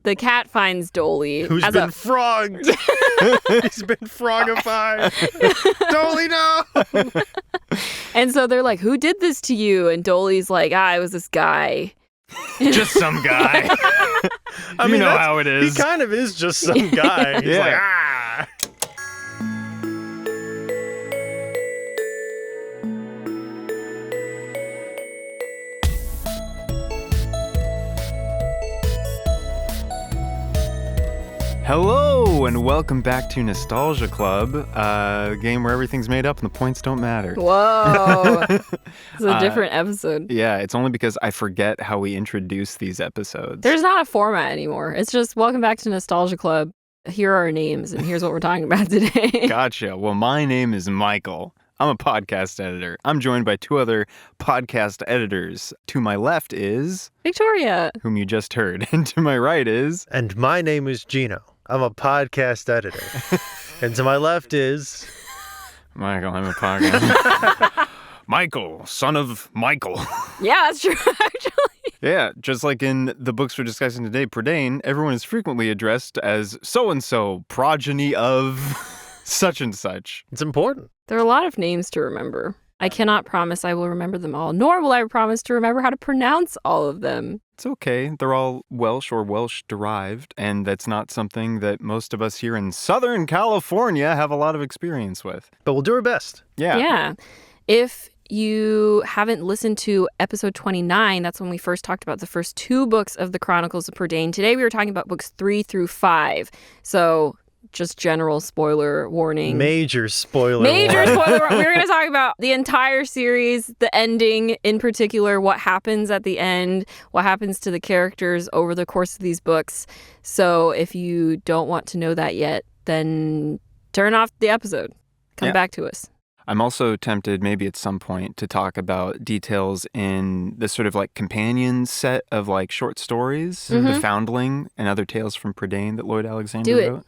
the cat finds Dolly. Who's been frogged. He's been frogified. Dolly, no! And so they're like, who did this to you? And Dolly's like, it was this guy. Just some guy. I mean, how it is. He kind of is just some guy. He's like, Hello, and welcome back to Nostalgia Club, a game where everything's made up and the points don't matter. Whoa. It's a different episode. Yeah, it's only because I forget how we introduce these episodes. There's not a format anymore. It's just, welcome back to Nostalgia Club. Here are our names, and here's what we're talking about today. Gotcha. Well, my name is Michael. I'm a podcast editor. I'm joined by two other podcast editors. To my left is... Victoria. Whom you just heard. And to my right is... And my name is Jino. I'm a podcast editor. And to my left is... Michael, I'm a podcast... Michael, son of Michael. Yeah, that's true, actually. Yeah, just like in the books we're discussing today, Prydain, everyone is frequently addressed as so-and-so, progeny of such and such. It's important. There are a lot of names to remember. I cannot promise I will remember them all, nor will I promise to remember how to pronounce all of them. It's okay. They're all Welsh or Welsh-derived, and that's not something that most of us here in Southern California have a lot of experience with. But we'll do our best. Yeah. If you haven't listened to episode 29, that's when we first talked about the first two books of the Chronicles of Prydain. Today we were talking about books 3 through 5. So just general spoiler warning. Major spoiler warning. We're going to talk about the entire series, the ending in particular, what happens at the end, what happens to the characters over the course of these books. So if you don't want to know that yet, then turn off the episode. Come back to us. I'm also tempted maybe at some point to talk about details in the sort of like companion set of like short stories, The Foundling and Other Tales from Prydain that Lloyd Alexander wrote.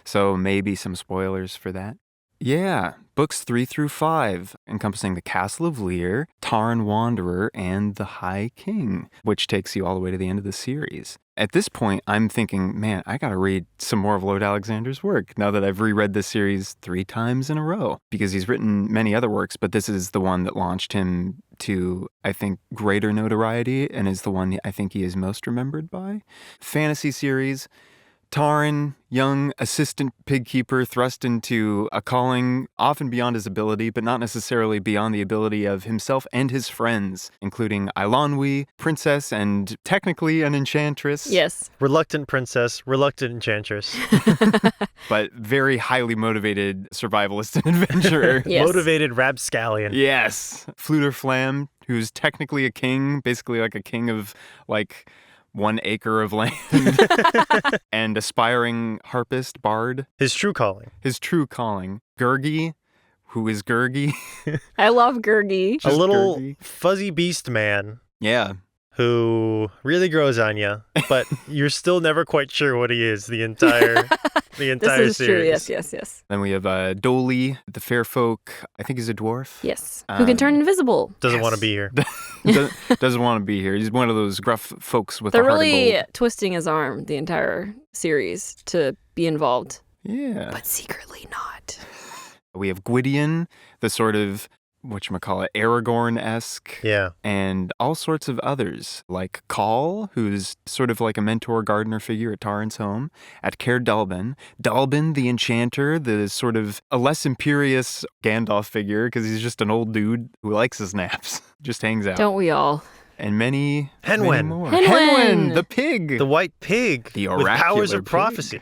So maybe some spoilers for that. Yeah, books 3 through 5, encompassing the Castle of Llyr, Taran Wanderer, and the High King, which takes you all the way to the end of the series. At this point, I'm thinking, man, I gotta read some more of Lloyd Alexander's work now that I've reread this series 3 times in a row, because he's written many other works, but this is the one that launched him to, I think, greater notoriety, and is the one I think he is most remembered by. Fantasy series. Taran, young assistant pigkeeper, thrust into a calling often beyond his ability, but not necessarily beyond the ability of himself and his friends, including Eilonwy, princess and technically an enchantress. Yes. Reluctant princess, reluctant enchantress. But very highly motivated survivalist and adventurer. Yes. Motivated rapscallion. Yes. Fluter Flam, who's technically a king, basically like a king of like 1 acre of land, and aspiring harpist, bard. His true calling. Gurgi, who is Gurgi? I love Gurgi. A little Gurgi. fuzzy beast man. Yeah. Who really grows on you, but you're still never quite sure what he is the entire This is series. True. Yes. Then we have Dolly, the fair folk. I think he's a dwarf. Yes. Who can turn invisible. Doesn't want to be here. Doesn't want to be here. He's one of those gruff folks with They're a heart really of gold. twisting his arm the entire series to be involved. Yeah. But secretly not. We have Gwydion, the sort of whatchamacallit, Aragorn-esque. Yeah. And all sorts of others, like Call, who's sort of like a mentor gardener figure at Taran's home, at Caer Dallben. Dallben, the enchanter, the sort of a less imperious Gandalf figure, because he's just an old dude who likes his naps, just hangs out. Don't we all? And many more. Henwen, the pig. The white pig. The with powers oracular of pig. prophecy.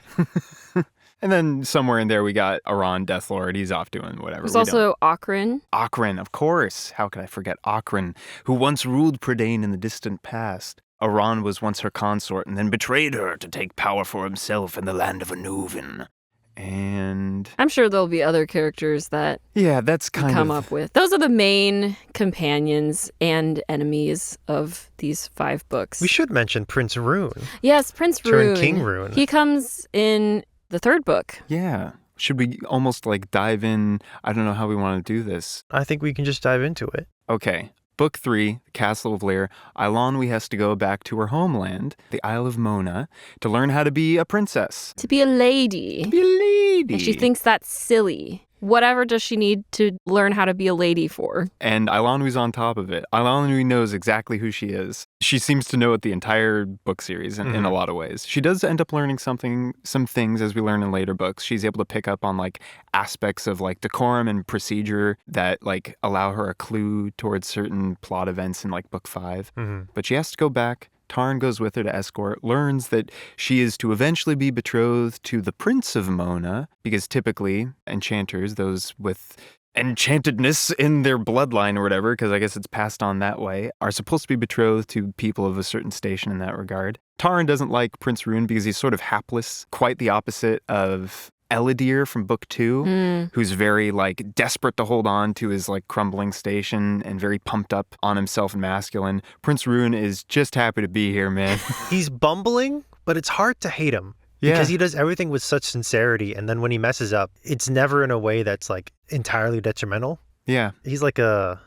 And then somewhere in there we got Aran, Deathlord. He's off doing whatever. There's also Achren. Achren, of course. How could I forget Achren, who once ruled Prydain in the distant past. Aran was once her consort and then betrayed her to take power for himself in the land of Anuvin. And I'm sure there'll be other characters that that's kind come of up with. Those are the main companions and enemies of these 5 books. We should mention Prince Rune. Yes, Prince Rune. King Rune. He comes in the 3rd book. Yeah. Should we almost like dive in? I don't know how we want to do this. I think we can just dive into it. Okay. Book 3, The Castle of Llyr, Eilonwy has to go back to her homeland, the Isle of Mona, to learn how to be a princess. To be a lady. Be a lady. And she thinks that's silly. Whatever does she need to learn how to be a lady for? And Eilonwy's on top of it. Eilonwy knows exactly who she is. She seems to know it the entire book series in a lot of ways. She does end up learning some things as we learn in later books. She's able to pick up on like aspects of like decorum and procedure that like allow her a clue towards certain plot events in like book 5. But she has to go back. Taran goes with her to escort, learns that she is to eventually be betrothed to the Prince of Mona, because typically enchanters, those with enchantedness in their bloodline or whatever, because I guess it's passed on that way, are supposed to be betrothed to people of a certain station in that regard. Taran doesn't like Prince Rune because he's sort of hapless, quite the opposite of Llyr from book 2, who's very like desperate to hold on to his like crumbling station and very pumped up on himself and masculine. Prince Rune is just happy to be here, man. He's bumbling, but it's hard to hate him. Yeah. Because he does everything with such sincerity, and then when he messes up, it's never in a way that's like entirely detrimental. Yeah. He's like a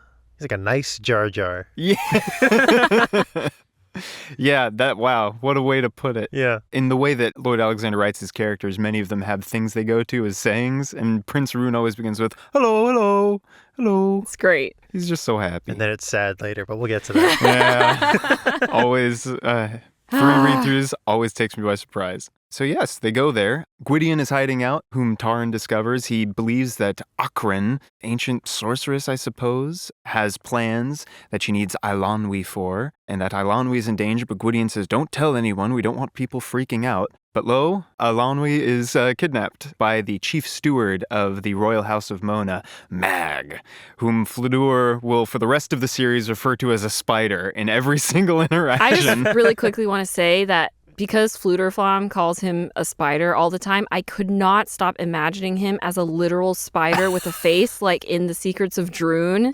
nice Jar Jar. Yeah. Yeah, wow, what a way to put it. Yeah. In the way that Lloyd Alexander writes his characters, many of them have things they go to as sayings, and Prince Rune always begins with, hello, hello, hello. It's great. He's just so happy. And then it's sad later, but we'll get to that. Yeah. Always, 3 read-throughs always takes me by surprise. So yes, they go there. Gwydion is hiding out, whom Taran discovers. He believes that Achren, ancient sorceress, I suppose, has plans that she needs Eilonwy for, and that Eilonwy is in danger, but Gwydion says, don't tell anyone, we don't want people freaking out. But lo, Eilonwy is kidnapped by the chief steward of the royal house of Mona, Mag, whom Fleur will, for the rest of the series, refer to as a spider in every single interaction. I just really quickly want to say that because Flutterflam calls him a spider all the time, I could not stop imagining him as a literal spider with a face, like in The Secrets of Droon.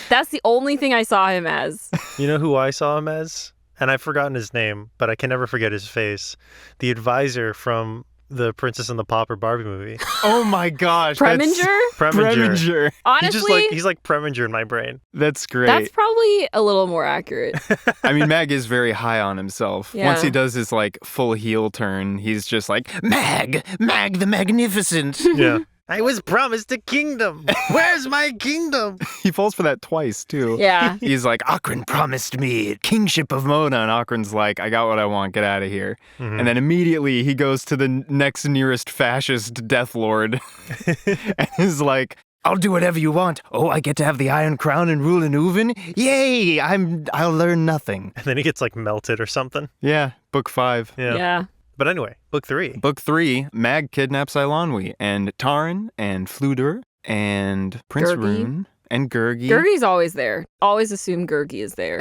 That's the only thing I saw him as. You know who I saw him as? And I've forgotten his name, but I can never forget his face. The advisor from the Princess and the Pauper Barbie movie. Oh my gosh. Preminger? Preminger. Honestly, He's like Preminger in my brain. That's great. that's probably a little more accurate. I mean, Mag is very high on himself. Yeah. Once he does his like full heel turn, he's just like, Mag the Magnificent. Yeah. I was promised a kingdom. Where's my kingdom? He falls for that twice, too. Yeah. He's like, Achren promised me kingship of Mona. And Akren's like, I got what I want. Get out of here. And then immediately he goes to the next nearest fascist death lord and is like, I'll do whatever you want. Oh, I get to have the Iron Crown and rule in Uven? Yay! I'll learn nothing. And then he gets like melted or something. Yeah, book 5. Yeah. But anyway, book 3. Book 3, Mag kidnaps Eilonwy, and Taran and Fleur and Prince Gurgi. Rune and Gurgi. Gurgi's always there. Always assume Gurgi is there.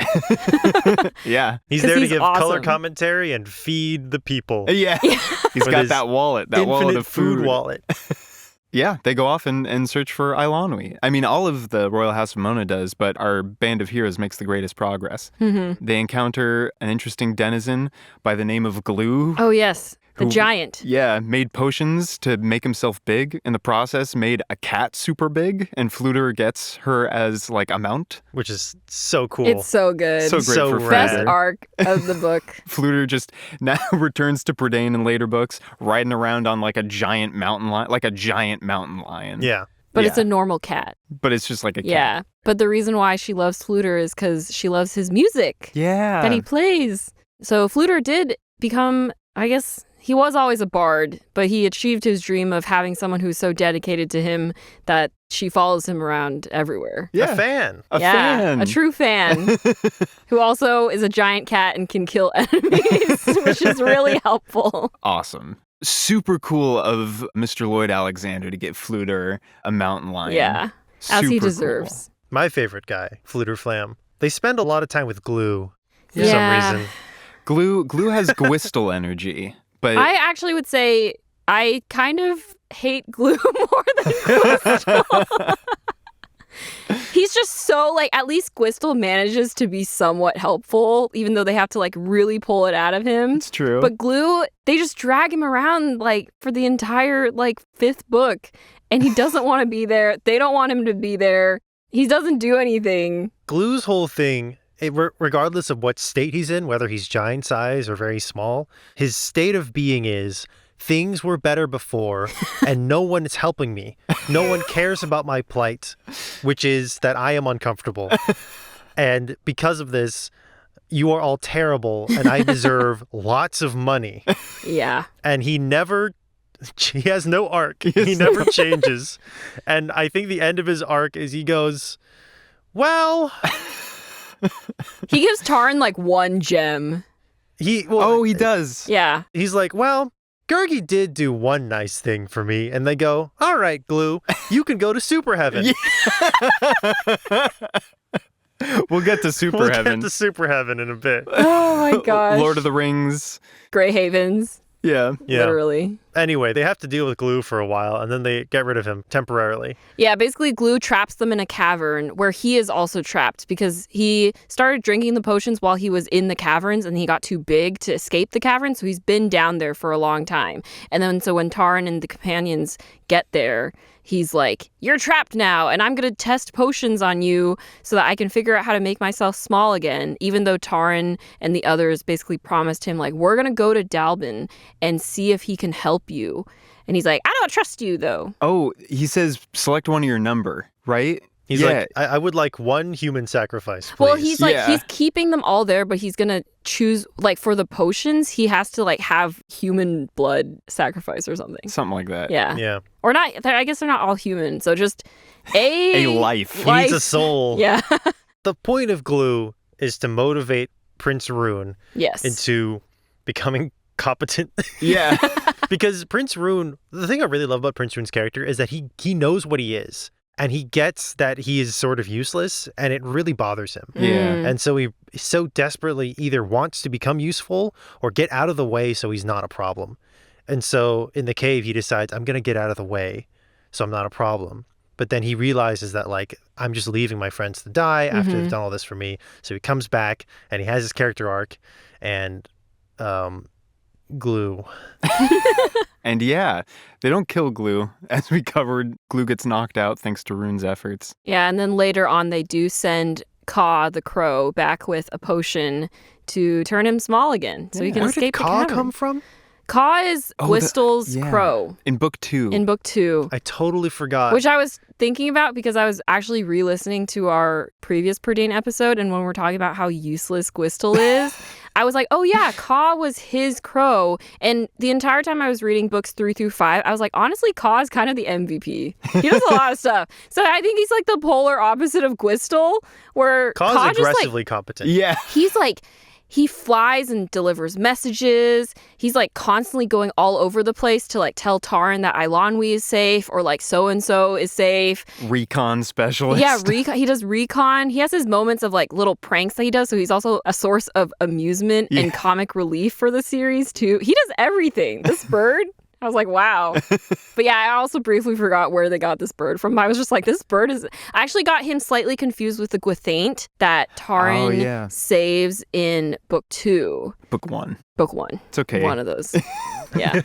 Yeah. He's 'Cause there to he's give color awesome. commentary and feed the people. Yeah. He's With got his that wallet of Infinite food. wallet. Yeah, they go off and search for Eilonwy. I mean, all of the Royal House of Mona does, but our band of heroes makes the greatest progress. They encounter an interesting denizen by the name of Glue. Oh, yes. The Who- giant. Yeah, made potions to make himself big. In the process, made a cat super big, and Fleur gets her as like a mount. Which is so cool. It's so good. So great So for rad. Best Fleur. arc of the book. Fleur just now returns to Prydain in later books, riding around on like a giant mountain lion. Yeah. But Yeah. it's a normal cat. But it's just like a cat. Yeah. But the reason why she loves Fleur is because she loves his music Yeah. that he plays. So Fleur did become, I guess, he was always a bard, but he achieved his dream of having someone who's so dedicated to him that she follows him around everywhere. Yeah. A fan. A yeah, fan. a true fan who also is a giant cat and can kill enemies, which is really helpful. Awesome. Super cool of Mr. Lloyd Alexander to get Fleur a mountain lion. Yeah, as he Super deserves. My favorite guy, Flutterflam. They spend a lot of time with Glue for Yeah. some reason. Cool. Glue has Gwystl energy, but I actually would say I kind of hate Glue more than Gwystl. He's just so, like, at least Gwystl manages to be somewhat helpful, even though they have to, like, really pull it out of him. it's true. But Glue, they just drag him around, like, for the entire, like, 5th book. And he doesn't want to be there. They don't want him to be there. He doesn't do anything. Glue's whole thing, regardless of what state he's in, whether he's giant size or very small, his state of being is things were better before and no one is helping me. No one cares about my plight, which is that I am uncomfortable. And because of this, you are all terrible and I deserve lots of money. Yeah. And he has no arc. He never changes. And I think the end of his arc is he goes, well... He gives Taran like one gem. He does. Yeah. He's like, well, Gurgi did do one nice thing for me. And they go, all right, Glue, you can go to Super Heaven. We'll get to Super Heaven. We'll get to Super Heaven in a bit. Oh my gosh. Lord of the Rings. Grey Havens. Yeah. Literally. Anyway, they have to deal with Glue for a while, and then they get rid of him temporarily. Yeah, basically Glue traps them in a cavern where he is also trapped because he started drinking the potions while he was in the caverns and he got too big to escape the cavern, so he's been down there for a long time. And then so when Taran and the companions get there, he's like, you're trapped now, and I'm going to test potions on you so that I can figure out how to make myself small again, even though Taran and the others basically promised him, like, we're going to go to Dalbin and see if he can help you. And he's like, I don't trust you, though. Oh, he says, select one of your number, right? He's like, I would like one human sacrifice, please. Well, he's like, he's keeping them all there, but he's going to choose, like, for the potions, he has to, like, have human blood sacrifice or something. Something like that. Yeah. Yeah. Or not, I guess they're not all human, so just a life. He needs a soul. Yeah. The point of Glue is to motivate Prince Rune into becoming competent. Yeah. Because Prince Rune, the thing I really love about Prince Rune's character is that he knows what he is. And he gets that he is sort of useless, and it really bothers him. Yeah. And so he so desperately either wants to become useful or get out of the way so he's not a problem. And so in the cave, he decides, I'm going to get out of the way so I'm not a problem. But then he realizes that, like, I'm just leaving my friends to die after they've done all this for me. So he comes back, and he has his character arc, and Glue. And yeah, they don't kill Glue. As we covered, Glue gets knocked out thanks to Rune's efforts. Yeah, and then later on they do send Caw the crow back with a potion to turn him small again so he can escape the cavern. Where did Caw come from? Caw is Gwystl's crow. In book 2. In book 2. I totally forgot. Which I was thinking about because I was actually re-listening to our previous Prydain episode, and when we're talking about how useless Gwystl is, I was like, oh yeah, Caw was his crow. And the entire time I was reading books 3 through 5, I was like, honestly, Caw is kind of the MVP. He does a lot of stuff. So I think he's like the polar opposite of Gwystl, where Caw is just aggressively competent. Yeah. He's like, he flies and delivers messages. He's like constantly going all over the place to like tell Taran that Eilonwy is safe or like so-and-so is safe. Recon specialist. Yeah, he does recon. He has his moments of like little pranks that he does. So he's also a source of amusement and comic relief for the series too. He does everything. This bird. I was like, wow. But yeah, I also briefly forgot where they got this bird from. I was just like, this bird is... I actually got him slightly confused with the Gwthaint that Taran saves in book 2. Book 1. Book 1. It's okay. One of those. Yeah.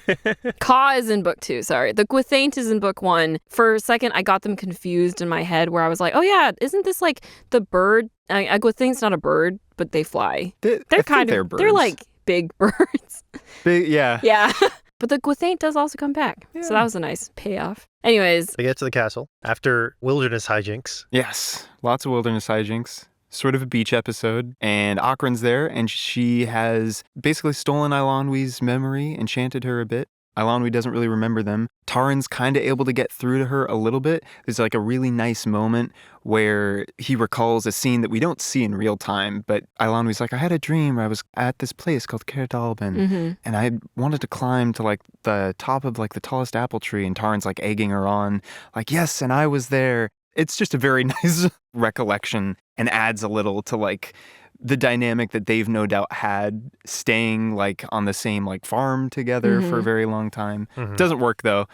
Caw is in book 2, sorry. The Gwthaint is in book 1. For a second, I got them confused in my head where I was like, oh yeah, isn't this like the bird? A Gwthaint's not a bird, but they fly. They're kind of... They're like big birds. Yeah. Yeah. But the Gwthaint does also come back. Yeah. So that was a nice payoff. Anyways. They get to the castle after wilderness hijinks. Yes. Lots of wilderness hijinks. Sort of a beach episode. And Achren's there, and she has basically stolen Eilonwy's memory, enchanted her a bit. Eilonwy doesn't really remember them. Taran's kind of able to get through to her a little bit. There's like a really nice moment where he recalls a scene that we don't see in real time, but Eilonwy's like, I had a dream where I was at this place called Caer Dallben, and I wanted to climb to like the top of like the tallest apple tree, and Taran's like egging her on, like, yes, and I was there. It's just a very nice recollection and adds a little to like the dynamic that they've no doubt had staying like on the same like farm together for a very long time. Doesn't work though.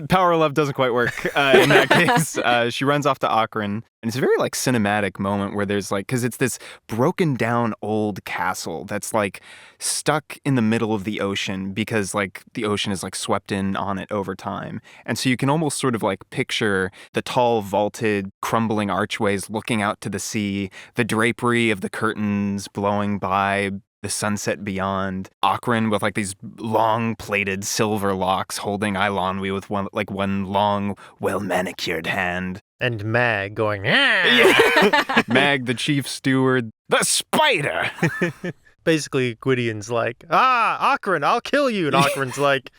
Power of love doesn't quite work in that case. She runs off to Achren, and it's a very like cinematic moment where there's like, because it's this broken down old castle that's like stuck in the middle of the ocean because like the ocean is like swept in on it over time. And so you can almost sort of like picture the tall vaulted crumbling archways looking out to the sea, the drapery of the curtains blowing by, the sunset beyond, Achren with like these long plaited silver locks holding Eilonwy with one long, well manicured hand. And Mag going, yeah. Mag, the chief steward, the spider. Basically, Gwydion's like, Achren, I'll kill you. And Achren's like,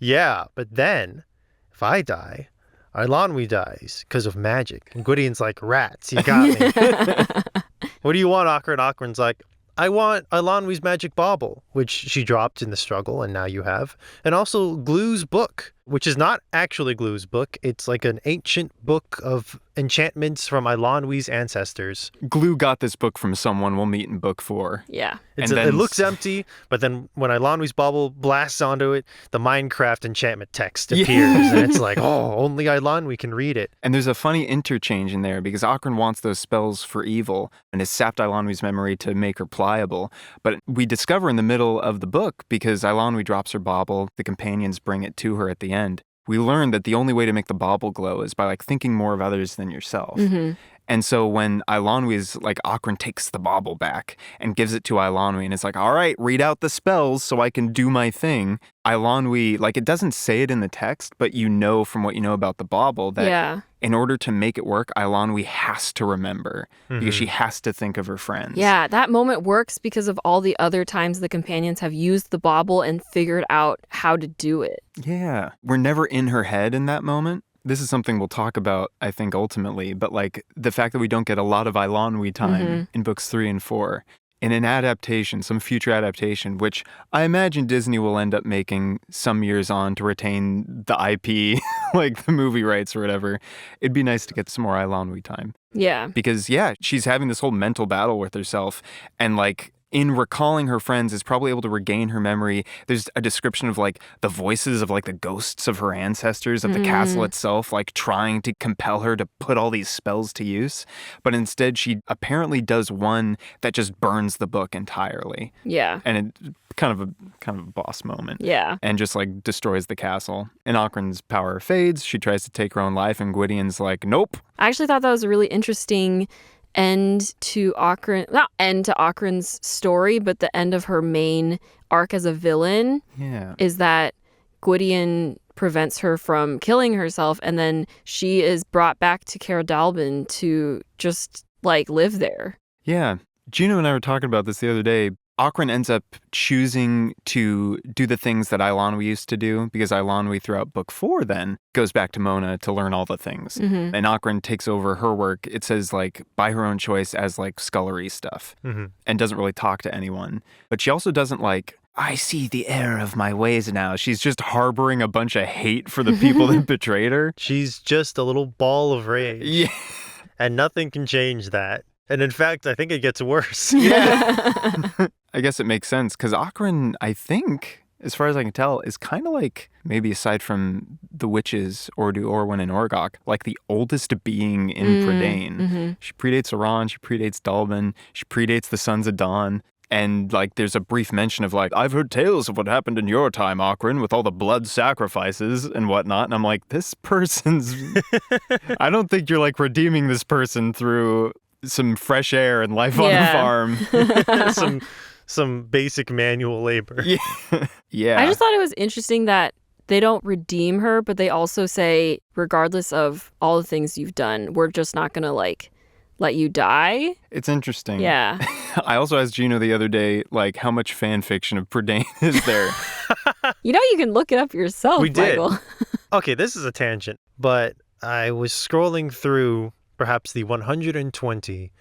yeah, but then if I die, Eilonwy dies because of magic. And Gwydion's like, rats, you got me. What do you want, Achren? Achren's like, I want Eilonwy's magic bauble, which she dropped in the struggle, and now you have. And also Glue's book, which is not actually Glue's book. It's like an ancient book of enchantments from Eilonwy's ancestors. Glue got this book from someone. We'll meet in book 4. Yeah. It looks empty, but then when Eilonwy's bauble blasts onto it, the Minecraft enchantment text appears. Yeah. And it's like, oh, only Eilonwy can read it. And there's a funny interchange in there because Achren wants those spells for evil and has sapped Eilonwy's memory to make her pliable. But we discover in the middle of the book, because Eilonwy drops her bauble, the companions bring it to her at the end. We learn that the only way to make the bauble glow is by like thinking more of others than yourself. Mm-hmm. And so when Eilonwy's like, Achren takes the bauble back and gives it to Eilonwy and it's like, all right, read out the spells so I can do my thing. Eilonwy, like, it doesn't say it in the text, but you know from what you know about the bauble that in order to make it work, Eilonwy has to remember because she has to think of her friends. Yeah, that moment works because of all the other times the companions have used the bauble and figured out how to do it. Yeah. We're never in her head in that moment. This is something we'll talk about, I think, ultimately, but like the fact that we don't get a lot of Eilonwy time in books 3 and 4. In an adaptation, some future adaptation, which I imagine Disney will end up making some years on to retain the IP, like the movie rights or whatever, it'd be nice to get some more Eilonwy time. Yeah. Because, yeah, she's having this whole mental battle with herself and like, in recalling her friends, is probably able to regain her memory. There's a description of like the voices of like the ghosts of her ancestors of the castle itself, like trying to compel her to put all these spells to use. But instead, she apparently does one that just burns the book entirely. Yeah. And it's kind of a boss moment. Yeah. And just like destroys the castle. And Achren's power fades. She tries to take her own life, and Gwydion's like, nope. I actually thought that was a really interesting end to Achren, not end to Achren's story, but the end of her main arc as a villain is that Gwydion prevents her from killing herself, and then she is brought back to Caer Dallben to just like live there. Yeah. Jino and I were talking about this the other day. Achren ends up choosing to do the things that Eilonwy used to do because Eilonwy throughout book 4 then goes back to Mona to learn all the things. And Achren takes over her work, it says like by her own choice as like scullery stuff and doesn't really talk to anyone. But she also doesn't like, I see the error of my ways now. She's just harboring a bunch of hate for the people that betrayed her. She's just a little ball of rage. Yeah. And nothing can change that. And in fact, I think it gets worse. Yeah. I guess it makes sense because Achren, I think, as far as I can tell, is kind of like, maybe aside from the witches, Orddu, Orwen, and Orgoch, like the oldest being in Prydain. She predates Taran, she predates Dallben, she predates the Sons of Dawn. And like there's a brief mention of like, I've heard tales of what happened in your time, Achren, with all the blood sacrifices and whatnot. And I'm like, this person's... I don't think you're like redeeming this person through some fresh air and life on the farm. Some basic manual labor. Yeah. I just thought it was interesting that they don't redeem her, but they also say, regardless of all the things you've done, we're just not going to like let you die. It's interesting. Yeah. I also asked Jino the other day, like, how much fan fiction of Prydain is there? You know, you can look it up yourself, We did. Michael. Okay, this is a tangent, but I was scrolling through perhaps the 120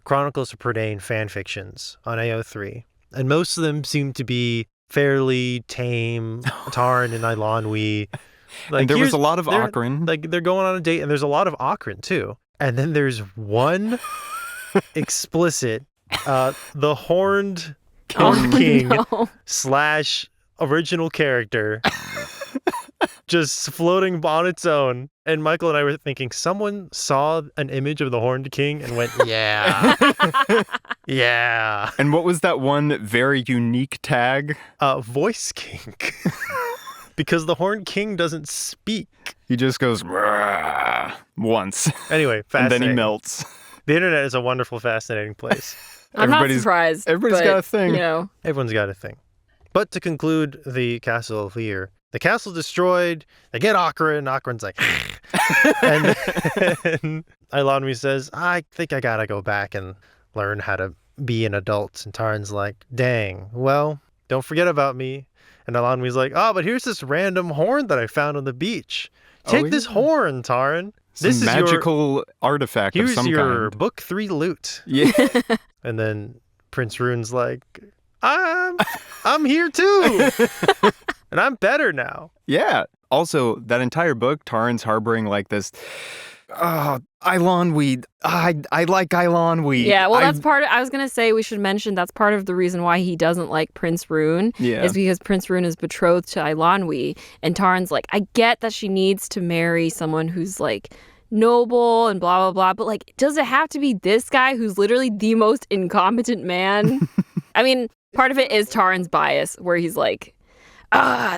Chronicles of Prydain fan fictions on AO3, and most of them seem to be fairly tame. Taran and Eilonwy. Like, and there was a lot of Achren. Like, they're going on a date, and there's a lot of Achren, too. And then there's one explicit, the Horned King / original character just floating on its own. And Michael and I were thinking, someone saw an image of the Horned King and went, yeah. Yeah. And what was that one very unique tag? Voice kink. Because the Horned King doesn't speak. He just goes once. Anyway, fascinating. And then he melts. The internet is a wonderful, fascinating place. I'm not surprised. Everybody's got a thing. You know. Everyone's got a thing. But to conclude the castle of Llyr, the castle destroyed. They get Achren. Achren's like, and Eilonwy says, I think I gotta go back and learn how to be an adult. And Taran's like, dang, well, don't forget about me. And Eilonwy's like, but here's this random horn that I found on the beach. Take this horn, Taran. This is magical artifact of some kind. Here's your book 3 loot. Yeah. And then Prince Rune's like, I'm here too. And I'm better now. Yeah. Also, that entire book, Taran's harboring like this, Eilonwy, I like Eilonwy. Yeah, well, that's part of, I was going to say we should mention that's part of the reason why he doesn't like Prince Rune is because Prince Rune is betrothed to Eilonwy. And Taran's like, I get that she needs to marry someone who's like noble and blah, blah, blah. But like, does it have to be this guy who's literally the most incompetent man? I mean, part of it is Taran's bias where he's like,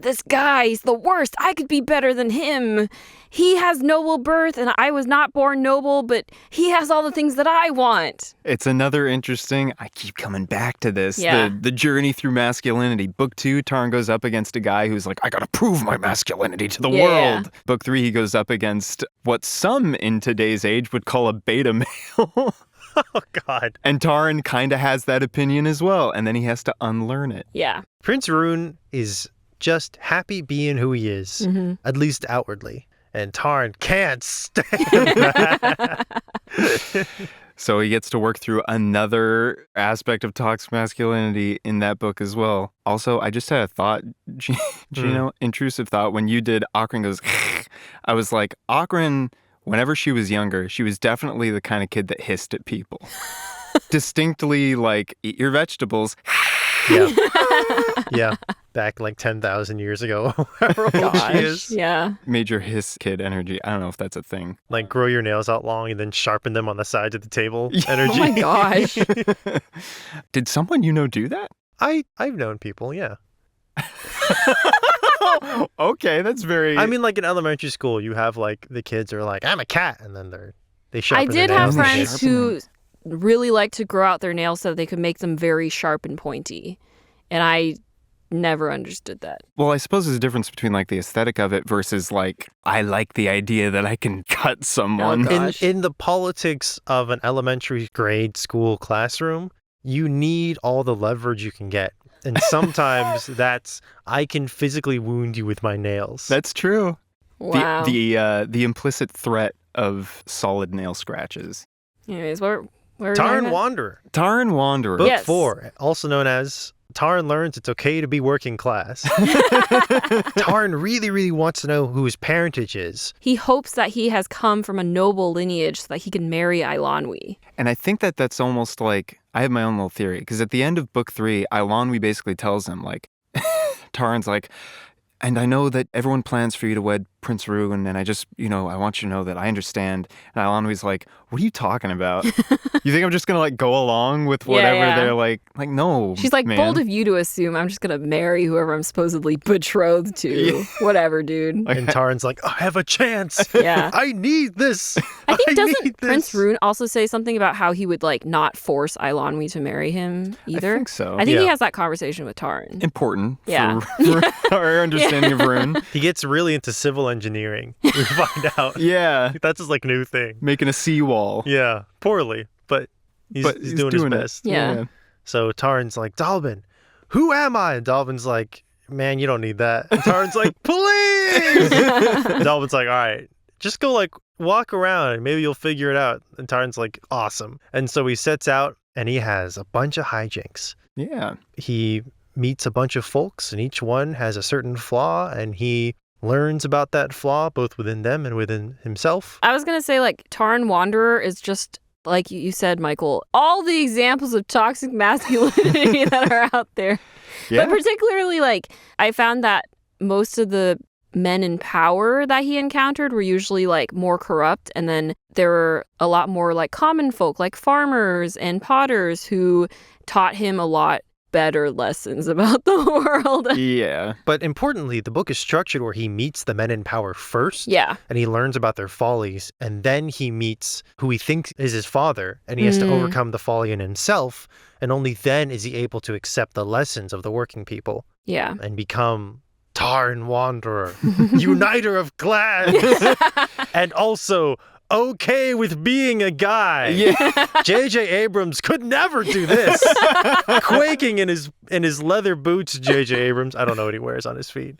this guy, he's the worst. I could be better than him. He has noble birth and I was not born noble, but he has all the things that I want. It's another interesting, I keep coming back to this, yeah. the journey through masculinity. Book 2, Taran goes up against a guy who's like, I gotta prove my masculinity to the world. Book 3, he goes up against what some in today's age would call a beta male. Oh, God. And Taran kind of has that opinion as well, and then he has to unlearn it. Yeah. Prince Rune is just happy being who he is, at least outwardly. And Taran can't stand that. So he gets to work through another aspect of toxic masculinity in that book as well. Also, I just had a thought, Jino, intrusive thought. When you did Achren goes, I was like, Achren, whenever she was younger, she was definitely the kind of kid that hissed at people. Distinctly like, eat your vegetables. Yeah. Yeah. Back like 10,000 years ago, however old she is. Yeah. Major hiss kid energy. I don't know if that's a thing. Like grow your nails out long and then sharpen them on the sides of the table energy. Oh my gosh. Did someone you know do that? I've known people, yeah. Okay, that's very... I mean, like in elementary school, you have like the kids are like, I'm a cat, and then they sharpen I did their have nails. friends who really liked to grow out their nails so that they could make them very sharp and pointy. And I never understood that. Well, I suppose there's a difference between like the aesthetic of it versus like, I like the idea that I can cut someone. In the politics of an elementary grade school classroom, you need all the leverage you can get. And sometimes that's, I can physically wound you with my nails. That's true. Wow. The implicit threat of solid nail scratches. Anyways, where Taran Wanderer. Taran Wanderer. Book 4, also known as Taran Learns It's Okay to Be Working Class. Taran really, really wants to know who his parentage is. He hopes that he has come from a noble lineage so that he can marry Eilonwy. And I think that that's almost like, I have my own little theory, because at the end of book 3, Eilonwy basically tells him, like, Taran's like, and I know that everyone plans for you to wed Prince Rune, and I just, I want you to know that I understand. And Eilonwy's like, what are you talking about? You think I'm just going to, like, go along with whatever they're like, no, she's like, man. Bold of you to assume I'm just going to marry whoever I'm supposedly betrothed to. Yeah. Whatever, dude. And Taran's like, I have a chance. Yeah. I need this. I think doesn't Prince Rune also say something about how he would, like, not force Eilonwy to marry him either? I think so. I think he has that conversation with Taran. Important for our understanding of Rune. He gets really into civil engineering. We find out. Yeah. That's his, like, new thing. Making a seawall. Yeah. Poorly, but he's doing his best. Yeah. So Taran's like, Dalbin, who am I? And Dalbin's like, man, you don't need that. And Taran's like, please! Dalbin's like, all right, just go, like, walk around and maybe you'll figure it out. And Taran's like, awesome. And so he sets out and he has a bunch of hijinks. Yeah. He meets a bunch of folks and each one has a certain flaw and he learns about that flaw both within them and within himself. I was going to say, like, Taran Wanderer is just, like you said, Michael, all the examples of toxic masculinity that are out there. Yeah. But particularly, like, I found that most of the men in power that he encountered were usually like more corrupt, and then there were a lot more like common folk, like farmers and potters, who taught him a lot better lessons about the world. Yeah. But importantly, the book is structured where he meets the men in power first. Yeah. And he learns about their follies. And then he meets who he thinks is his father. And he has to overcome the folly in himself. And only then is he able to accept the lessons of the working people. Yeah. And become Taran Wanderer, uniter of clans. And also okay with being a guy. Yeah. J.J. Abrams could never do this. Quaking in his leather boots, J.J. Abrams. I don't know what he wears on his feet.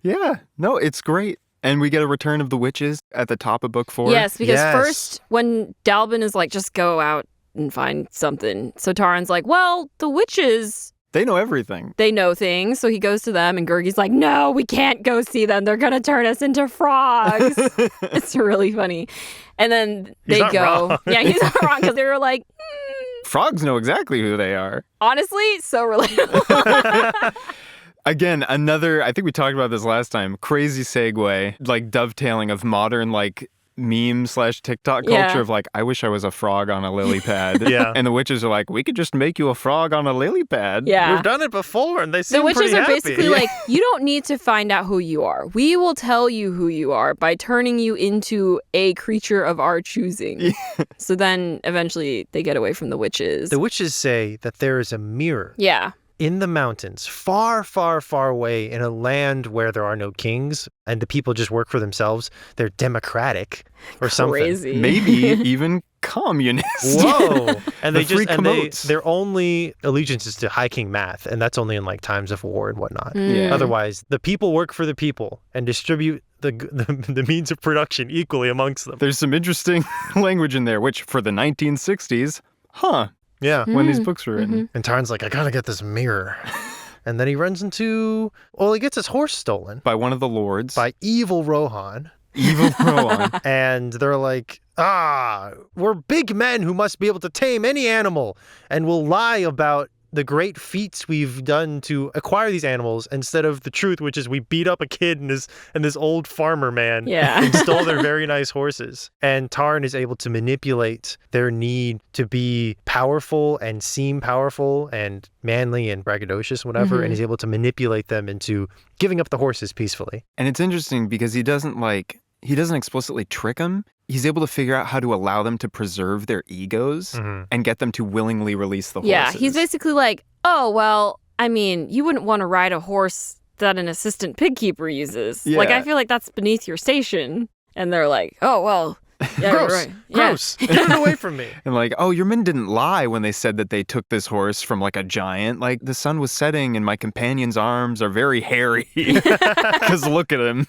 Yeah. No, it's great. And we get a return of the witches at the top of book 4. Yes, because first when Dalbin is like, just go out and find something. So Taran's like, well, the witches, they know everything. they know things. So he goes to them and Gurgi's like, no, we can't go see them. They're going to turn us into frogs. It's really funny. And then they not go. wrong. Yeah, he's not wrong because they were like, Frogs know exactly who they are. honestly, so relatable. Again, another, I think we talked about this last time, crazy segue, like dovetailing of modern, like, meme/TikTok culture Yeah. of like, I wish I was a frog on a lily pad. Yeah. And the witches are like, we could just make you a frog on a lily pad. Yeah. We've done it before, and they seem The witches pretty are happy. basically like, you don't need to find out who you are. We will tell you who you are by turning you into a creature of our choosing. So then eventually they get away from the witches. The witches say that there is a mirror Yeah. in the mountains, far, far, far away in a land where there are no kings and the people just work for themselves. They're democratic or something. Crazy. Maybe even communist. Whoa! And The they free just commotes. their only allegiance is to High King Math, and that's only in like times of war and whatnot. Yeah. Otherwise, the people work for the people and distribute the means of production equally amongst them. There's some interesting language in there, which for the 1960s, Yeah. when these books were written. And Taran's like, I gotta get this mirror. And then he runs into, he gets his horse stolen By one of the lords. by evil Rohan. Evil Rowan. And they're like, we're big men who must be able to tame any animal and will lie about the great feats we've done to acquire these animals instead of the truth, which is we beat up a kid and this old farmer man Yeah. and stole their very nice horses. And Taran is able to manipulate their need to be powerful and seem powerful and manly and braggadocious, whatever, and he's able to manipulate them into giving up the horses peacefully. And it's interesting because he doesn't explicitly trick them. He's able to figure out how to allow them to preserve their egos and get them to willingly release the horses. Yeah, he's basically like, oh, well, I mean, you wouldn't want to ride a horse that an assistant pig keeper uses. Like, Yeah. I feel like that's beneath your station. And they're like, oh, well, yeah, Gross. right. Gross. Get it away from me. And like, oh, your men didn't lie when they said that they took this horse from like a giant. Like, the sun was setting and my companion's arms are very hairy. Because look at him.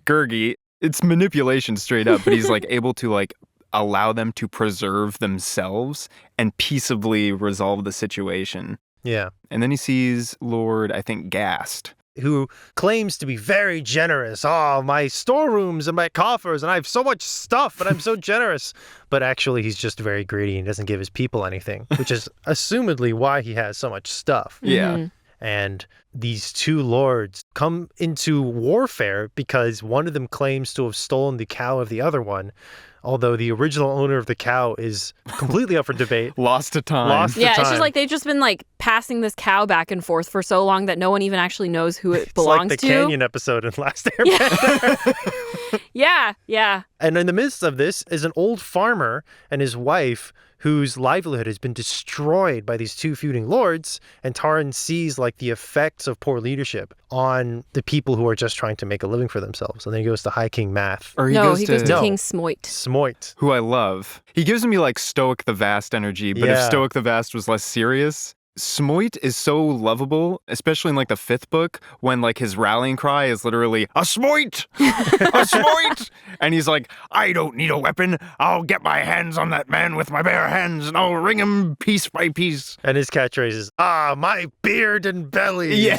Gurgi. It's manipulation straight up, but he's like able to like allow them to preserve themselves and peaceably resolve the situation. Yeah. And then he sees Lord, I think, Gast. Who claims to be very generous. Oh, my storerooms and my coffers, and I have so much stuff, and I'm so generous. But actually, he's just very greedy and doesn't give his people anything, which is assumedly why he has so much stuff. Yeah. And these two lords come into warfare because one of them claims to have stolen the cow of the other one, although the original owner of the cow is completely up for debate. Lost to time. Lost to Yeah, it's time. just like they've just been like passing this cow back and forth for so long that no one even actually knows who it It's belongs like the to. Canyon episode in Last Airbender. Yeah. And in the midst of this is an old farmer and his wife whose livelihood has been destroyed by these two feuding lords, and Taran sees like the effects of poor leadership on the people who are just trying to make a living for themselves. And then he goes to High King Math. Or He goes to No. King Smoit. Smoit. Who I love. He gives me like Stoic the Vast energy, but if Yeah. Stoic the Vast was less serious. Smoit is so lovable, especially in like the 5th book, when like his rallying cry is literally, a Smoit! A Smoit! And he's like, I don't need a weapon. I'll get my hands on that man with my bare hands and I'll wring him piece by piece. And his catchphrase is, my beard and belly. Yeah.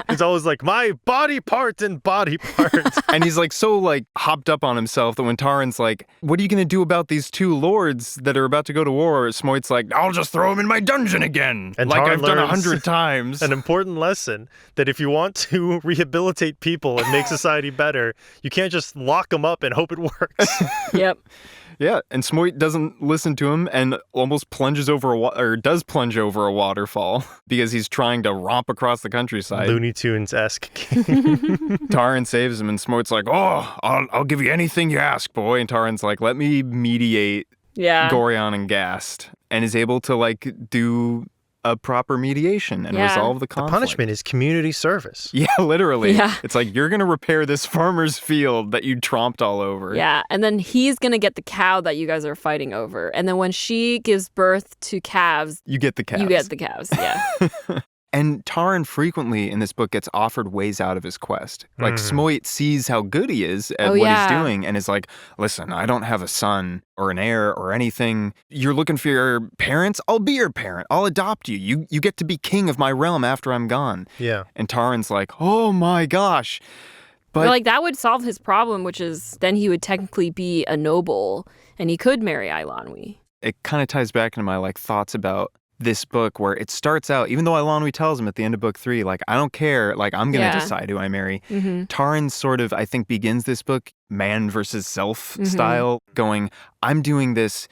It's always like, my body part and body part. And he's like so like hopped up on himself that when Taran's like, what are you going to do about these two lords that are about to go to war? Smoit's like, I'll just throw them in my dungeon again. again, And like Taran I've done learns 100 times. An important lesson that if you want to rehabilitate people and make society better, you can't just lock them up and hope it works. Yep. Yeah, and Smoit doesn't listen to him and almost plunges over does plunge over a waterfall because he's trying to romp across the countryside. Looney Tunes-esque. Taran saves him, and Smoit's like, "Oh, I'll give you anything you ask, boy." And Taran's like, "Let me mediate Gorion and Gast," and is able to like do a proper mediation and resolve the conflict. The punishment is community service. Yeah, literally. Yeah. It's like, you're going to repair this farmer's field that you tromped all over. Yeah, and then he's going to get the cow that you guys are fighting over. And then when she gives birth to calves, You get the calves. you get the calves, yeah. And Taran frequently in this book gets offered ways out of his quest. Like, Smoit sees how good he is at what he's doing and is like, "Listen, I don't have a son or an heir or anything. You're looking for your parents? I'll be your parent. I'll adopt you. You get to be king of my realm after I'm gone." Yeah. And Taran's like, "Oh my gosh." But like, that would solve his problem, which is then he would technically be a noble and he could marry Eilonwy. It kind of ties back into my like thoughts about this book, where it starts out, even though Eilonwy tells him at the end of book 3, like, "I don't care, like, I'm going to decide who I marry." Taran sort of, I think, begins this book man versus self style, going, "I'm doing this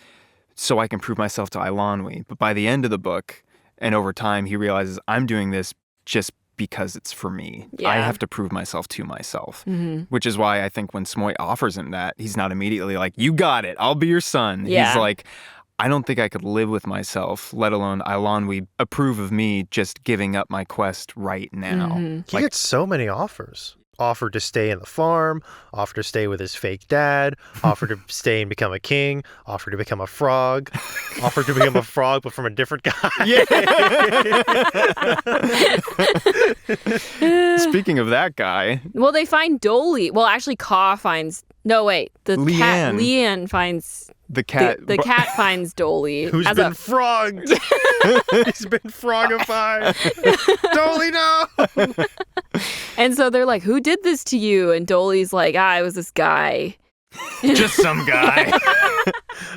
so I can prove myself to Eilonwy." But by the end of the book, and over time, he realizes, I'm doing this just because it's for me. I have to prove myself to myself. Which is why I think when Smoit offers him that, he's not immediately like, "You got it, I'll be your son." He's like, "I don't think I could live with myself, let alone Eilonwy approve of me just giving up my quest right now." He gets so many offers. Offered to stay in the farm, offered to stay with his fake dad, offered to stay and become a king, offered to become a frog, offered to become a frog but from a different guy. Speaking of that guy. Well, they find Dolly. Well, actually, Ka finds... No, wait. The cat, Leanne finds... The cat. The cat finds Dolly. Who's been frogged. He's been frogified. Dolly, no! And so they're like, "Who did this to you?" And Dolly's like, "It was this guy." Just some guy.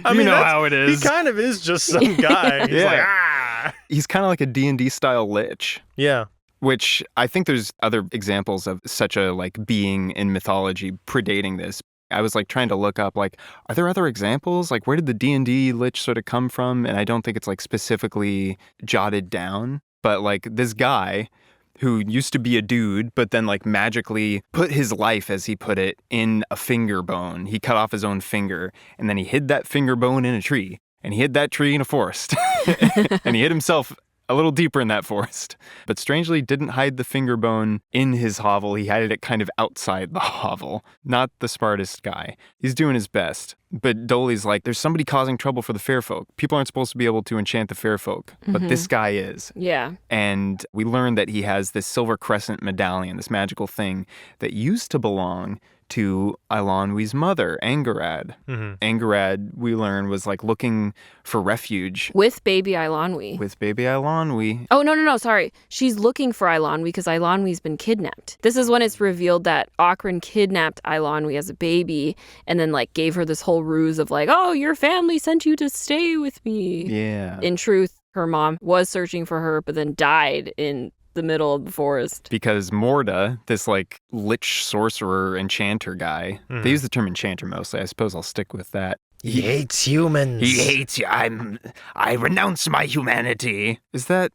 I mean, how it is. He kind of is just some guy. He's like, He's kind of like a D&D style lich. Yeah. Which I think there's other examples of such a like being in mythology predating this. I was like trying to look up, like, are there other examples? Like, where did the D&D lich sort of come from? And I don't think it's like specifically jotted down. But like this guy who used to be a dude, but then like magically put his life, as he put it, in a finger bone. He cut off his own finger, and then he hid that finger bone in a tree, and he hid that tree in a forest. And he hid himself a little deeper in that forest. But strangely didn't hide the finger bone in his hovel. He hid it kind of outside the hovel. Not the smartest guy. He's doing his best. But Dolly's like, "There's somebody causing trouble for the fair folk. People aren't supposed to be able to enchant the fair folk. But this guy is." Yeah. And we learn that he has this silver crescent medallion, this magical thing that used to belong to Eilonwy's mother, Angarad. Angarad, we learn, was like looking for refuge. With baby Eilonwy. With baby Eilonwy. Oh, no, sorry. She's looking for Eilonwy because Eilonwy's been kidnapped. This is when it's revealed that Achren kidnapped Eilonwy as a baby and then like gave her this whole ruse of like, "Oh, your family sent you to stay with me." Yeah. In truth, her mom was searching for her, but then died in the middle of the forest. Because Morda, this like lich sorcerer enchanter guy, they use the term enchanter mostly. I suppose I'll stick with that. He hates humans. He hates you. I renounce my humanity. Is that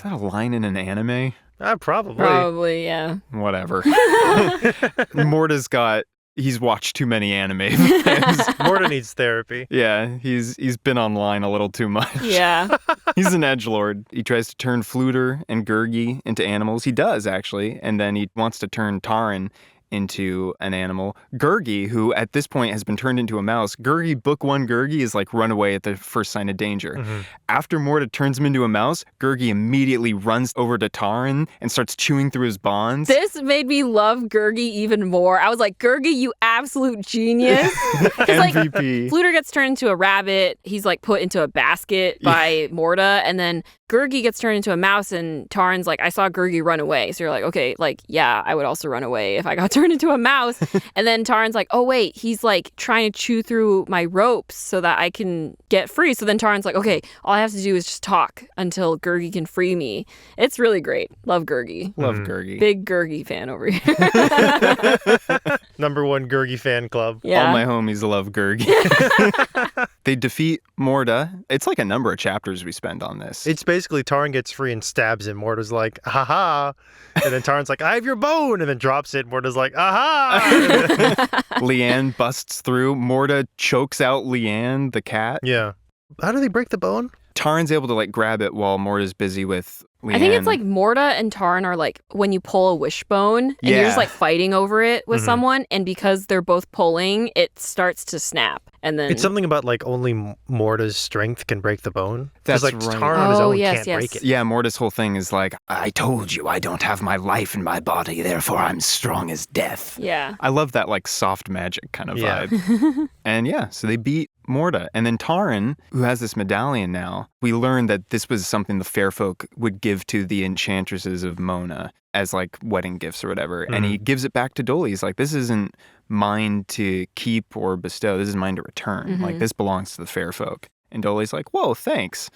a line in an anime? Probably. Probably, yeah. Whatever. He's watched too many anime. Morda needs therapy. Yeah, he's been online a little too much. Yeah. He's an edgelord. He tries to turn Fluter and Gurgi into animals. He does, actually. And then he wants to turn Taran into an animal. Gurgi, who at this point has been turned into a mouse, book 1 Gurgi is like run away at the first sign of danger. After Morda turns him into a mouse, Gurgi immediately runs over to Taran and starts chewing through his bonds. This made me love Gurgi even more. I was like, "Gurgi, you absolute genius." MVP. Like, Fluter gets turned into a rabbit. He's like put into a basket by Morda, and then Gurgi gets turned into a mouse and Taran's like, I saw Gurgi run away. So you're like, okay, like, yeah, I would also run away if I got turned into a mouse. And then Taran's like, oh, wait, he's like trying to chew through my ropes so that I can get free. So then Taran's like, okay, all I have to do is just talk until Gurgi can free me. It's really great. Love Gurgi. Love Gurgi. Big Gurgi fan over here. Number 1 Gurgi fan club. Yeah. All my homies love Gurgi. They defeat Morda. It's like a number of chapters we spend on this. It's basically Taran gets free and stabs him. Morda's like, haha. And then Taran's like, I have your bone. And then drops it. Morda's like, aha. Leanne busts through. Morda chokes out Leanne, the cat. Yeah. How do they break the bone? Taran's able to like grab it while Morda's busy with Leanne. I think it's like Morda and Taran are like when you pull a wishbone and you're just like fighting over it with someone, and because they're both pulling, it starts to snap. And then It's something about like only Morda's strength can break the bone. That's like right. Taran on his Oh, own yes, can't yes. break it. Yeah, Morda's whole thing is like, I told you I don't have my life in my body, therefore I'm strong as death. yeah. I love that like soft magic kind of Yeah. vibe. And yeah, so they beat Morda. And then Taran, who has this medallion now, we learned that this was something the fair folk would give to the enchantresses of Mona as like wedding gifts or whatever. And he gives it back to Dolly. He's like, this isn't mine to keep or bestow. This is mine to return. Like, this belongs to the fair folk. And Dolly's like, whoa, thanks.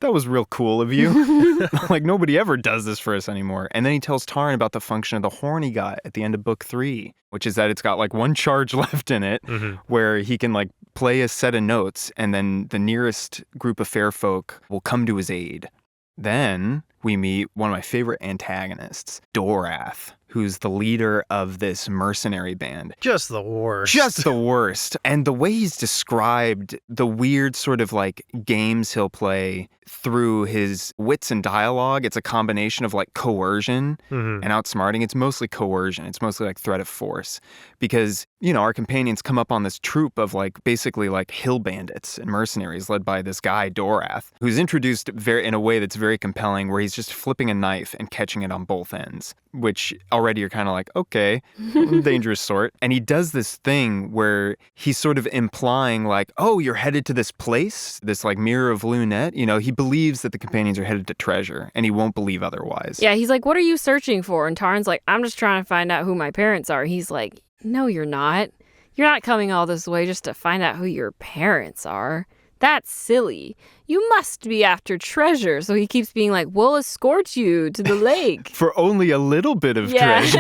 That was real cool of you. Like, nobody ever does this for us anymore. And then he tells Taran about the function of the horn he got at the end of book 3, which is that it's got like 1 charge left in it where he can like play a set of notes and then the nearest group of fair folk will come to his aid. Then we meet one of my favorite antagonists, Dorath, who's the leader of this mercenary band. Just the worst. Just the worst. And the way he's described the weird sort of like games he'll play through his wits and dialogue, it's a combination of like coercion and outsmarting. It's mostly coercion. It's mostly like threat of force because, you know, our companions come up on this troop of like basically like hill bandits and mercenaries led by this guy, Dorath, who's introduced in a way that's very compelling where he's just flipping a knife and catching it on both ends, which already you're kind of like, okay, dangerous sort. And he does this thing where he's sort of implying like, oh, you're headed to this place, this like Mirror of Lunette. You know, he believes that the companions are headed to treasure and he won't believe otherwise. Yeah, he's like, what are you searching for? And Taran's like, I'm just trying to find out who my parents are. He's like, no, you're not. You're not coming all this way just to find out who your parents are. That's silly. You must be after treasure. So he keeps being like, we'll escort you to the lake. For only a little bit of treasure.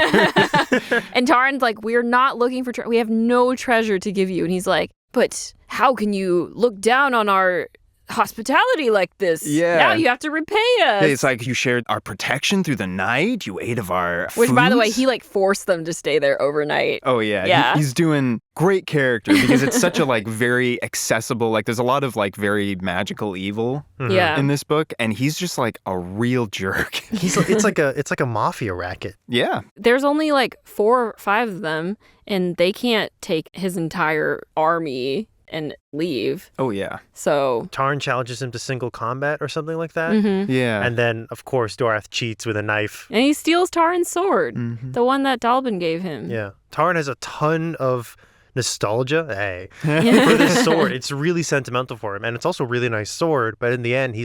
And Taran's like, we're not looking for treasure. We have no treasure to give you. And he's like, but how can you look down on our hospitality like this? Yeah. Now you have to repay us. It's like you shared our protection through the night. You ate of our Which, by the way, foods. he like forced them to stay there overnight. Oh, yeah. Yeah. He's doing great character because it's such a like very accessible, like there's a lot of like very magical evil Yeah. in this book. And he's just like a real jerk. It's like a mafia racket. Yeah. There's only like 4 or 5 of them, and they can't take his entire army and leave. Oh, yeah. So Taran challenges him to single combat or something like that. Yeah. And then, of course, Dorath cheats with a knife. and he steals Taran's sword, the one that Dalbin gave him. Yeah. Taran has a ton of nostalgia. Hey. For this sword. It's really sentimental for him. And it's also a really nice sword. But in the end, he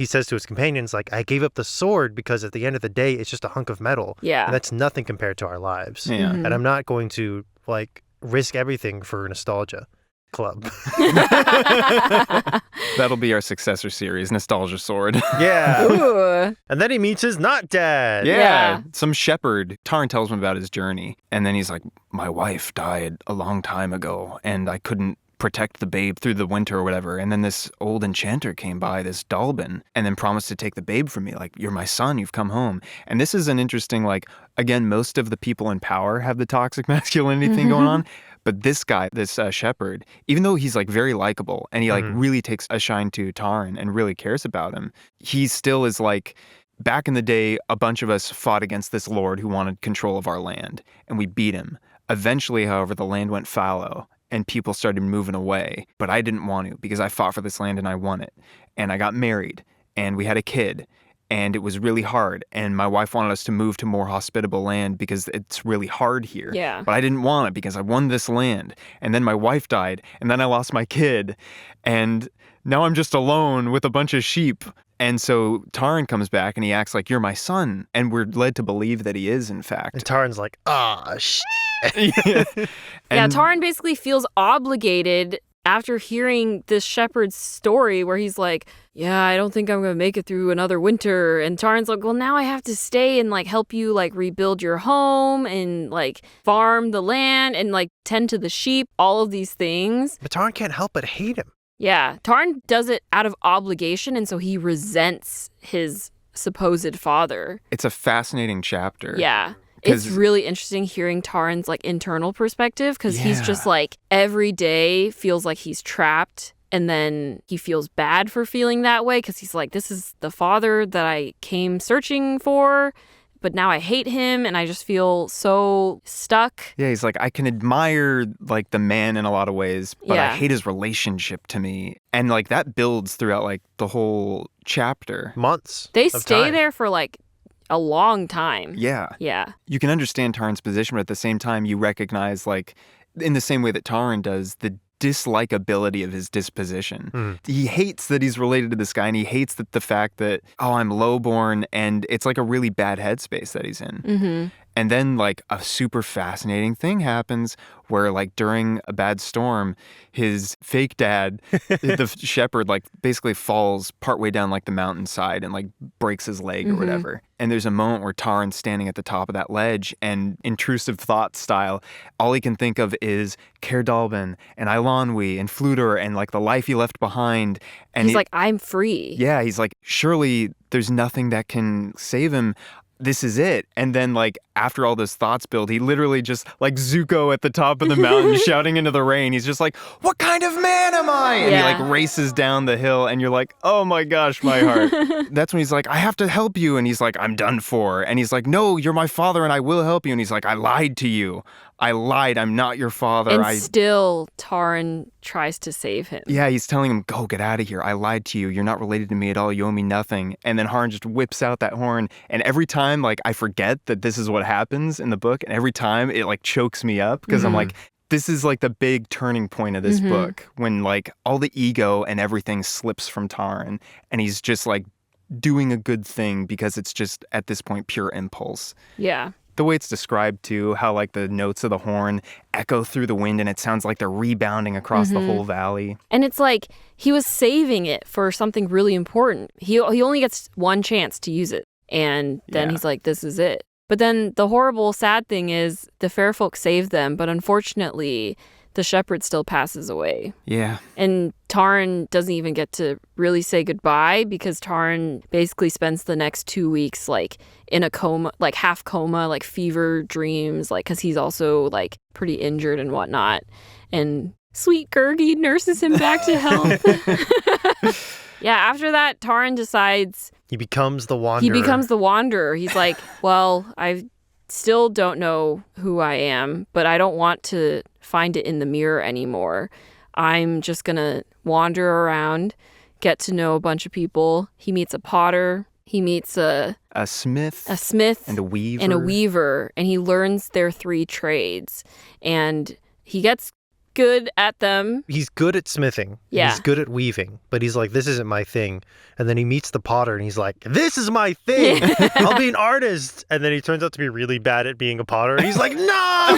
says to his companions, like, I gave up the sword because at the end of the day, it's just a hunk of metal. Yeah. And that's nothing compared to our lives. Yeah. And I'm not going to, like, risk everything for nostalgia. Club. That'll be our successor series, Nostalgia Sword. Yeah. Ooh. And then he meets his not dad. Yeah. Some shepherd. Taran tells him about his journey. And then he's like, my wife died a long time ago, and I couldn't protect the babe through the winter or whatever. And then this old enchanter came by, this Dalbin, and then promised to take the babe from me. Like, you're my son, you've come home. And this is an interesting, like, again, most of the people in power have the toxic masculinity thing going on. But this guy, this shepherd, even though he's like very likable and he like really takes a shine to Taran and really cares about him, he still is like, back in the day, a bunch of us fought against this lord who wanted control of our land and we beat him. Eventually, however, the land went fallow and people started moving away. But I didn't want to because I fought for this land and I won it. And I got married and we had a kid. And it was really hard. And my wife wanted us to move to more hospitable land because it's really hard here. Yeah. But I didn't want it because I won this land. And then my wife died. And then I lost my kid. And now I'm just alone with a bunch of sheep. And so Taran comes back and he acts like, you're my son. And we're led to believe that he is, in fact. And Taran's like, shit. Yeah, Taran basically feels obligated after hearing this shepherd's story where he's like, yeah, I don't think I'm going to make it through another winter. And Taran's like, well, now I have to stay and like help you like rebuild your home and like farm the land and like tend to the sheep, all of these things. But Taran can't help but hate him. Yeah, Taran does it out of obligation, and so he resents his supposed father. It's a fascinating chapter. Yeah. It's really interesting hearing Taran's like internal perspective because he's just like every day feels like he's trapped, and then he feels bad for feeling that way because he's like, this is the father that I came searching for, but now I hate him and I just feel so stuck. Yeah, he's like, I can admire like the man in a lot of ways, but I hate his relationship to me. And like that builds throughout like the whole chapter. Months. They stay there for like a long time. Yeah. Yeah. You can understand Taran's position, but at the same time you recognize, like, in the same way that Taran does, the dislikability of his disposition. He hates that he's related to this guy, and he hates the fact that, I'm lowborn, and it's like a really bad headspace that he's in. Mm-hmm. And then, like, a super fascinating thing happens where, like, during a bad storm, his fake dad, the shepherd, like, basically falls partway down, like, the mountainside and, like, breaks his leg or whatever. And there's a moment where Taran's standing at the top of that ledge, and intrusive thought style, all he can think of is Caer Dallben and Eilonwy and Fflewddur and, like, the life he left behind. And he's like, I'm free. Yeah, he's like, surely there's nothing that can save him. This is it. And then, like, after all those thoughts build, he literally just, like, Zuko at the top of the mountain shouting into the rain. He's just like, what kind of man am I? And he, like, races down the hill, and you're like, oh, my gosh, my heart. That's when he's like, I have to help you. And he's like, I'm done for. And he's like, no, you're my father, and I will help you. And he's like, I lied to you. I lied. I'm not your father. And still, Taran tries to save him. Yeah, he's telling him, go, get out of here. I lied to you. You're not related to me at all. You owe me nothing. And then Taran just whips out that horn. And every time, like, I forget that this is what happens in the book. And every time it, like, chokes me up because I'm like, this is, like, the big turning point of this book when, like, all the ego and everything slips from Taran. And he's just, like, doing a good thing because it's just, at this point, pure impulse. Yeah. The way it's described, too, how, like, the notes of the horn echo through the wind and it sounds like they're rebounding across the whole valley. And it's like he was saving it for something really important. He only gets one chance to use it. And then he's like, this is it. But then the horrible, sad thing is the fair folk save them, but unfortunately, the shepherd still passes away. Yeah. And Taran doesn't even get to really say goodbye because Taran basically spends the next 2 weeks like in a coma, like half coma, like fever dreams, like because he's also like pretty injured and whatnot. And sweet Gurgi nurses him back to health. Yeah, after that, Taran decides... He becomes the wanderer. He's like, well, I still don't know who I am, but I don't want to find it in the mirror anymore. I'm just going to wander around, get to know a bunch of people. He meets a potter. He meets a smith. And a weaver. And he learns their 3 trades. And he gets good at them. He's good at smithing. Yeah. He's good at weaving, but he's like, this isn't my thing. And then he meets the potter and he's like, this is my thing. I'll be an artist. And then he turns out to be really bad at being a potter. And he's like, no!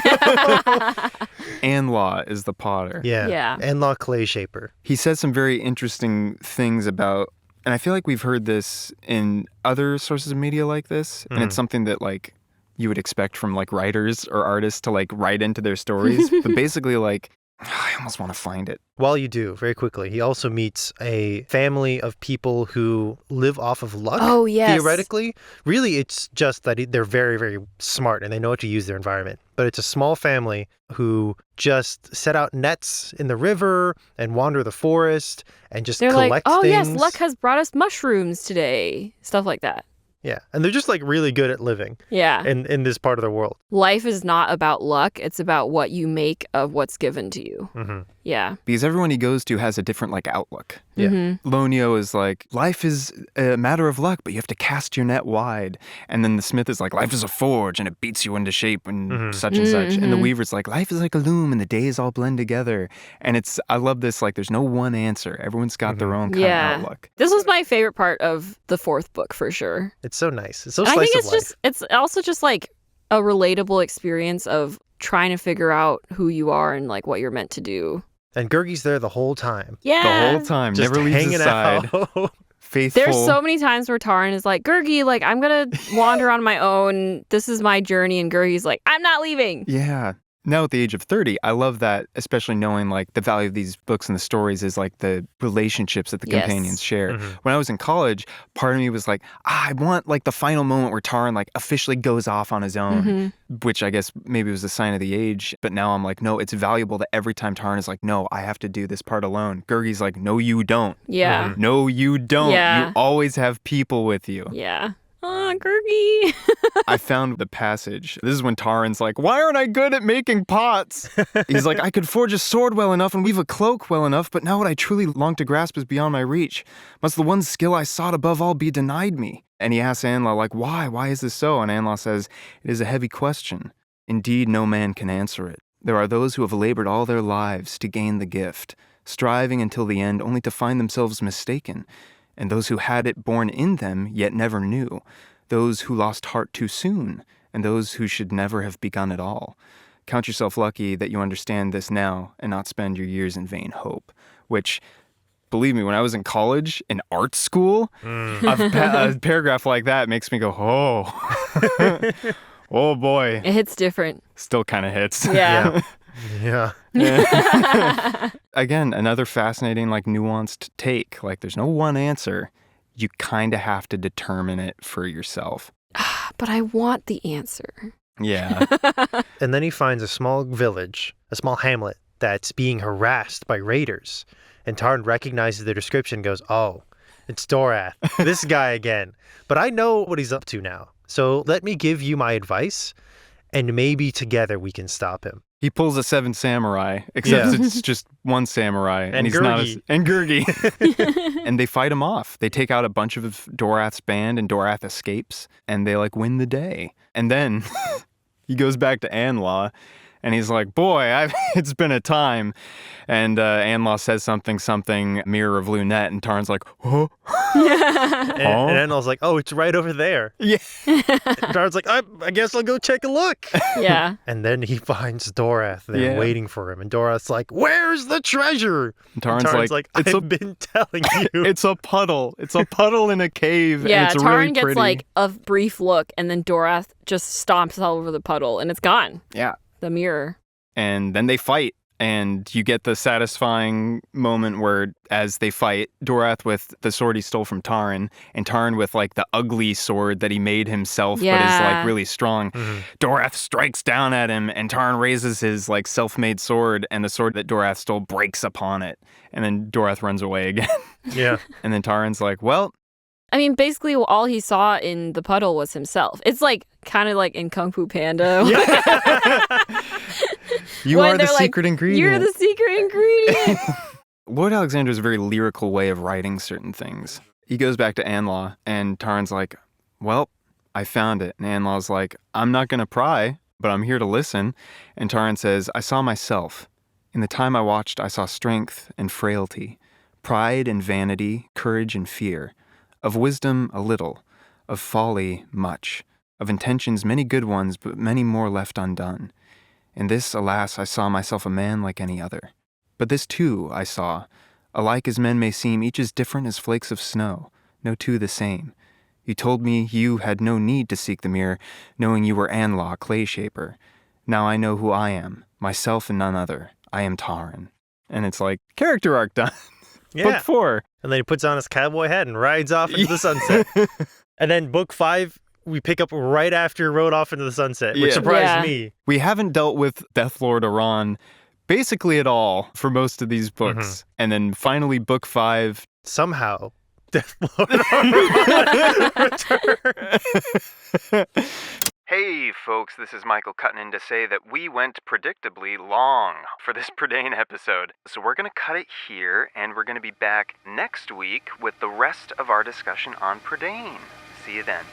Anlaw is the potter. Yeah. Anlaw clay shaper. He says some very interesting things about, and I feel like we've heard this in other sources of media like this. And it's something that like you would expect from like writers or artists to like write into their stories. But basically like, I almost want to find it. While you do, very quickly, he also meets a family of people who live off of luck. Oh, yes. Theoretically. Really, it's just that they're very, very smart and they know how to use their environment. But it's a small family who just set out nets in the river and wander the forest and just collect like, oh, things. yes, luck has brought us mushrooms today. Stuff like that. Yeah. And they're just like really good at living. Yeah. In this part of the world. Life is not about luck. It's about what you make of what's given to you. Mm-hmm. Yeah. Because everyone he goes to has a different, like, outlook. Yeah. Lonio is like, life is a matter of luck, but you have to cast your net wide. And then the smith is like, life is a forge and it beats you into shape and such and such. And the weaver's like, life is like a loom and the days all blend together. And I love this, like, there's no one answer. Everyone's got their own kind of outlook. This was my favorite part of the 4th book for sure. It's so nice. It's so And I slice think of life. it's also just like a relatable experience of trying to figure out who you are and like what you're meant to do. And Gurgi's there the whole time. Yeah. The whole time. Just Never leaves hanging his side. out. Faithful. There's so many times where Taran is like, Gurgi, like, I'm going to wander on my own. This is my journey. And Gurgi's like, I'm not leaving. Yeah. Now at the age of 30, I love that, especially knowing like the value of these books and the stories is like the relationships that the companions share. When I was in college, part of me was like, I want like the final moment where Taran like officially goes off on his own, which I guess maybe was a sign of the age. But now I'm like, no, it's valuable that every time Taran is like, no, I have to do this part alone. Gurgi's like, no, you don't. Yeah. No, you don't. Yeah. You always have people with you. Yeah. Oh, Gurgi. I found the passage. This is when Taran's like, why aren't I good at making pots? He's like, I could forge a sword well enough and weave a cloak well enough, but now what I truly long to grasp is beyond my reach. Must the one skill I sought above all be denied me? And he asks Anla, like, why? Why is this so? And Anla says, it is a heavy question. Indeed, no man can answer it. There are those who have labored all their lives to gain the gift, striving until the end only to find themselves mistaken. And those who had it born in them, yet never knew, those who lost heart too soon, and those who should never have begun at all. Count yourself lucky that you understand this now and not spend your years in vain hope, which, believe me, when I was in college, in art school, a paragraph like that makes me go, oh, oh boy. It hits different. Still kind of hits. Yeah. Yeah. Again, another fascinating, like, nuanced take. Like, there's no one answer. You kind of have to determine it for yourself. But I want the answer. Yeah. And then he finds a small village, a small hamlet that's being harassed by raiders. And Taran recognizes the description and goes, oh, it's Dorath, this guy again. But I know what he's up to now. So let me give you my advice, and maybe together we can stop him. He pulls a 7 samurai, except it's just one samurai. And he's Gurgi. and Gurgi. And they fight him off. They take out a bunch of Dorath's band, and Dorath escapes, and they, like, win the day. And then he goes back to Anla, and he's like, boy, it's been a time. And Anla says something, Mirror of Lunette, and Taran's like, oh. And Enel's like, oh, it's right over there. Yeah. And Taran's like, I guess I'll go take a look. Yeah. And then he finds Dorath there waiting for him. And Dorath's like, where's the treasure? And Taran's like, I've been telling you. It's a puddle. It's a puddle in a cave. Yeah, and it's Taran really gets pretty. like a brief look, and then Dorath just stomps all over the puddle, and it's gone. Yeah. The mirror. And then they fight. And you get the satisfying moment where, as they fight, Dorath with the sword he stole from Taran, and Taran with, like, the ugly sword that he made himself, but is, like, really strong. Dorath strikes down at him, and Taran raises his, like, self-made sword, and the sword that Dorath stole breaks upon it. And then Dorath runs away again. Yeah. And then Taran's like, well... I mean, basically, all he saw in the puddle was himself. It's, like, kind of like in Kung Fu Panda. You are the secret ingredient. You're the secret ingredient. Lloyd Alexander has a very lyrical way of writing certain things. He goes back to Anla, and Taran's like, well, I found it. And Anla's like, I'm not going to pry, but I'm here to listen. And Taran says, I saw myself. In the time I watched, I saw strength and frailty, pride and vanity, courage and fear, of wisdom a little, of folly much, of intentions many good ones, but many more left undone. In this, alas, I saw myself a man like any other. But this, too, I saw, alike as men may seem, each as different as flakes of snow, no two the same. You told me you had no need to seek the mirror, knowing you were Anla, clay shaper. Now I know who I am, myself and none other. I am Taran. And it's like, character arc done. Yeah. Book 4. And then he puts on his cowboy hat and rides off into the sunset. And then book 5, we pick up right after Rode Off into the Sunset, which surprised me. We haven't dealt with Deathlord Aran basically at all for most of these books. And then finally, book 5. Somehow, Deathlord Aran returns. Hey folks, this is Michael cutting in to say that we went predictably long for this Prydain episode. So we're going to cut it here, and we're going to be back next week with the rest of our discussion on Prydain. See you then.